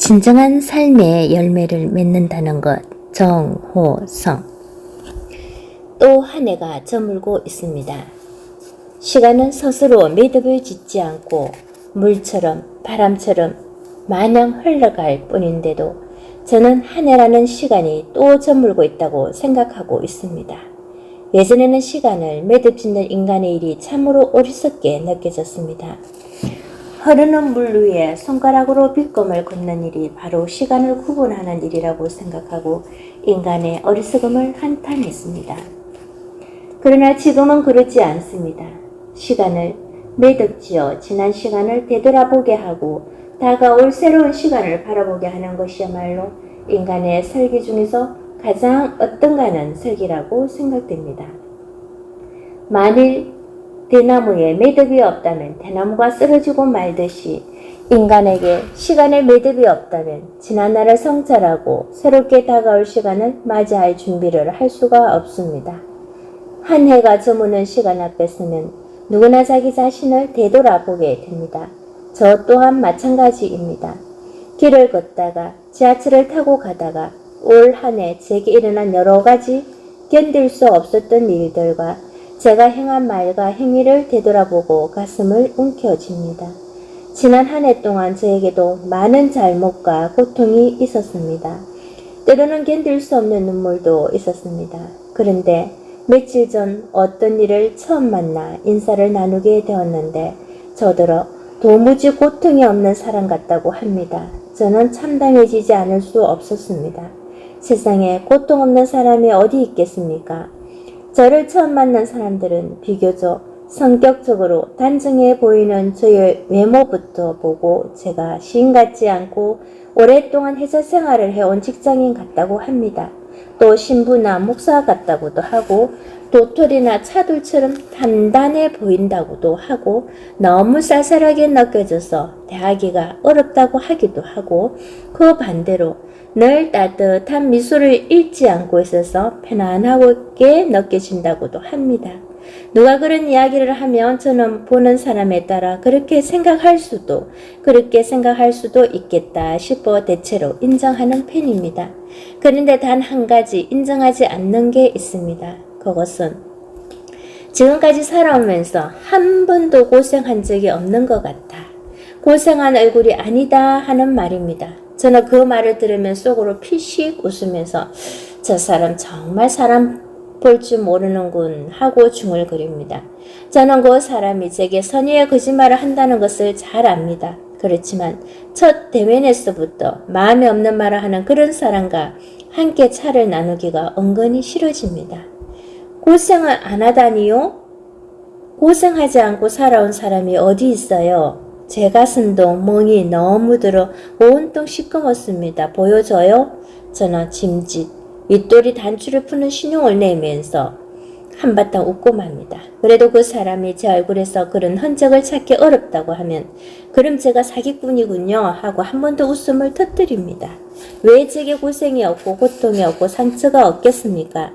진정한 삶의 열매를 맺는다는 것, 정호성. 또 한 해가 저물고 있습니다. 시간은 스스로 매듭을 짓지 않고 물처럼 바람처럼 마냥 흘러갈 뿐인데도 저는 한 해라는 시간이 또 저물고 있다고 생각하고 있습니다. 예전에는 시간을 매듭 짓는 인간의 일이 참으로 어리석게 느껴졌습니다. 흐르는 물 위에 손가락으로 빗금을 긋는 일이 바로 시간을 구분하는 일이라고 생각하고 인간의 어리석음을 한탄했습니다. 그러나 지금은 그렇지 않습니다. 시간을 매듭지어 지난 시간을 되돌아보게 하고 다가올 새로운 시간을 바라보게 하는 것이야말로 인간의 설계 중에서 가장 어떤가는 설계라고 생각됩니다. 만일 대나무에 매듭이 없다면 대나무가 쓰러지고 말듯이 인간에게 시간의 매듭이 없다면 지난날을 성찰하고 새롭게 다가올 시간을 맞이할 준비를 할 수가 없습니다. 한 해가 저무는 시간 앞에 서면 누구나 자기 자신을 되돌아보게 됩니다. 저 또한 마찬가지입니다. 길을 걷다가 지하철을 타고 가다가 올 한 해 제게 일어난 여러 가지 견딜 수 없었던 일들과 제가 행한 말과 행위를 되돌아보고 가슴을 움켜쥡니다. 지난 한 해 동안 저에게도 많은 잘못과 고통이 있었습니다. 때로는 견딜 수 없는 눈물도 있었습니다. 그런데 며칠 전 어떤 일을 처음 만나 인사를 나누게 되었는데 저더러 도무지 고통이 없는 사람 같다고 합니다. 저는 참담해지지 않을 수 없었습니다. 세상에 고통 없는 사람이 어디 있겠습니까? 저를 처음 만난 사람들은 비교적 성격적으로 단정해 보이는 저의 외모부터 보고 제가 시인 같지 않고 오랫동안 회사 생활을 해온 직장인 같다고 합니다. 또 신부나 목사 같다고도 하고 도토리나 차돌처럼 단단해 보인다고도 하고 너무 쌀쌀하게 느껴져서 대하기가 어렵다고 하기도 하고 그 반대로 늘 따뜻한 미소를 잃지 않고 있어서 편안하게 느껴진다고도 합니다. 누가 그런 이야기를 하면 저는 보는 사람에 따라 그렇게 생각할 수도 있겠다 싶어 대체로 인정하는 편입니다. 그런데 단 한 가지 인정하지 않는 게 있습니다. 그것은 지금까지 살아오면서 한 번도 고생한 적이 없는 것 같아. 고생한 얼굴이 아니다 하는 말입니다. 저는 그 말을 들으면 속으로 피식 웃으면서 저 사람 정말 사람 볼 줄 모르는군 하고 중얼거립니다. 저는 그 사람이 제게 선의의 거짓말을 한다는 것을 잘 압니다. 그렇지만 첫 대면에서부터 마음에 없는 말을 하는 그런 사람과 함께 차를 나누기가 은근히 싫어집니다. 고생을 안 하다니요? 고생하지 않고 살아온 사람이 어디 있어요? 제 가슴도 멍이 너무 들어 온통 시꺼멓습니다. 보여줘요? 저는 짐짓 윗돌이 단추를 푸는 신용을 내면서 한바탕 웃고 맙니다. 그래도 그 사람이 제 얼굴에서 그런 흔적을 찾기 어렵다고 하면 그럼 제가 사기꾼이군요 하고 한 번 더 웃음을 터뜨립니다. 왜 제게 고생이 없고 고통이 없고 상처가 없겠습니까?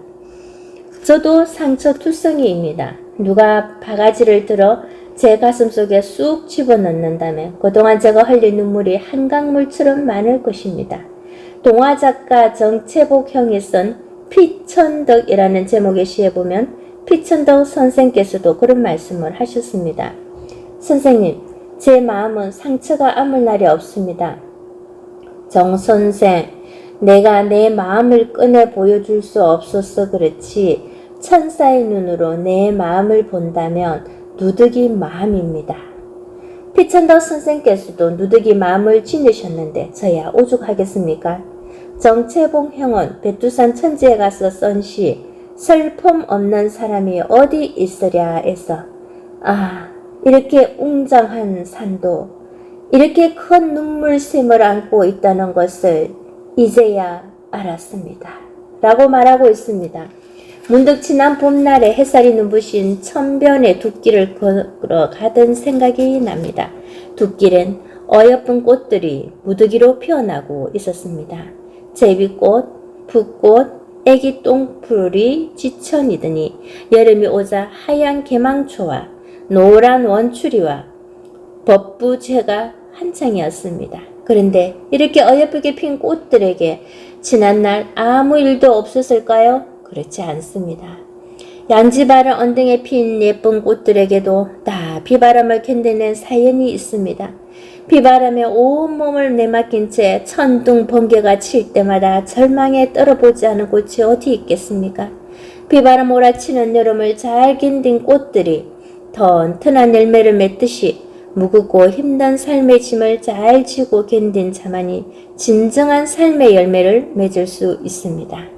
저도 상처투성이입니다. 누가 바가지를 들어 제 가슴 속에 쑥 집어넣는다면 그동안 제가 흘린 눈물이 한강물처럼 많을 것입니다. 동화작가 정채복 형이 쓴 피천덕이라는 제목의 시에 보면 피천덕 선생께서도 그런 말씀을 하셨습니다. 선생님, 제 마음은 상처가 아물 날이 없습니다. 정 선생, 내가 내 마음을 꺼내 보여줄 수 없어서 그렇지 천사의 눈으로 내 마음을 본다면 누더기 마음입니다. 피천덕 선생께서도 누더기 마음을 지니셨는데 저야 오죽하겠습니까? 정채봉 형은 백두산 천지에 가서 쓴 시 슬픔 없는 사람이 어디 있으랴 해서 이렇게 웅장한 산도 이렇게 큰 눈물샘을 안고 있다는 것을 이제야 알았습니다. 라고 말하고 있습니다. 문득 지난 봄날에 햇살이 눈부신 천변의 둑길을 걸어가던 생각이 납니다. 둑길엔 어여쁜 꽃들이 무더기로 피어나고 있었습니다. 제비꽃, 붓꽃, 애기 똥풀이 지천이더니 여름이 오자 하얀 개망초와 노란 원추리와 법부제가 한창이었습니다. 그런데 이렇게 어여쁘게 핀 꽃들에게 지난날 아무 일도 없었을까요? 그렇지 않습니다. 양지바른 언등에 핀 예쁜 꽃들에게도 다 비바람을 견뎌낸 사연이 있습니다. 비바람에 온몸을 내맡긴 채 천둥 번개가 칠 때마다 절망에 떨어보지 않은 꽃이 어디 있겠습니까? 비바람 몰아치는 여름을 잘 견딘 꽃들이 튼튼한 열매를 맺듯이 무겁고 힘든 삶의 짐을 잘 지고 견딘 자만이 진정한 삶의 열매를 맺을 수 있습니다.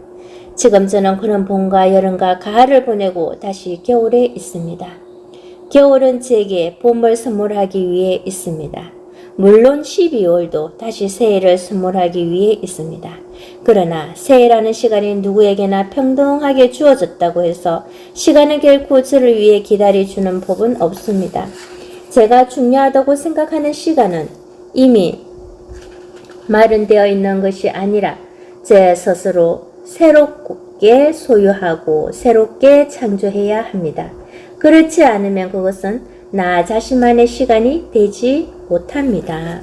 지금 저는 그런 봄과 여름과 가을을 보내고 다시 겨울에 있습니다. 겨울은 제게 봄을 선물하기 위해 있습니다. 물론 12월도 다시 새해를 선물하기 위해 있습니다. 그러나 새해라는 시간이 누구에게나 평등하게 주어졌다고 해서 시간은 결코 저를 위해 기다려주는 법은 없습니다. 제가 중요하다고 생각하는 시간은 이미 마련되어 있는 것이 아니라 제 스스로 새롭게 소유하고 새롭게 창조해야 합니다. 그렇지 않으면 그것은 나 자신만의 시간이 되지 못합니다.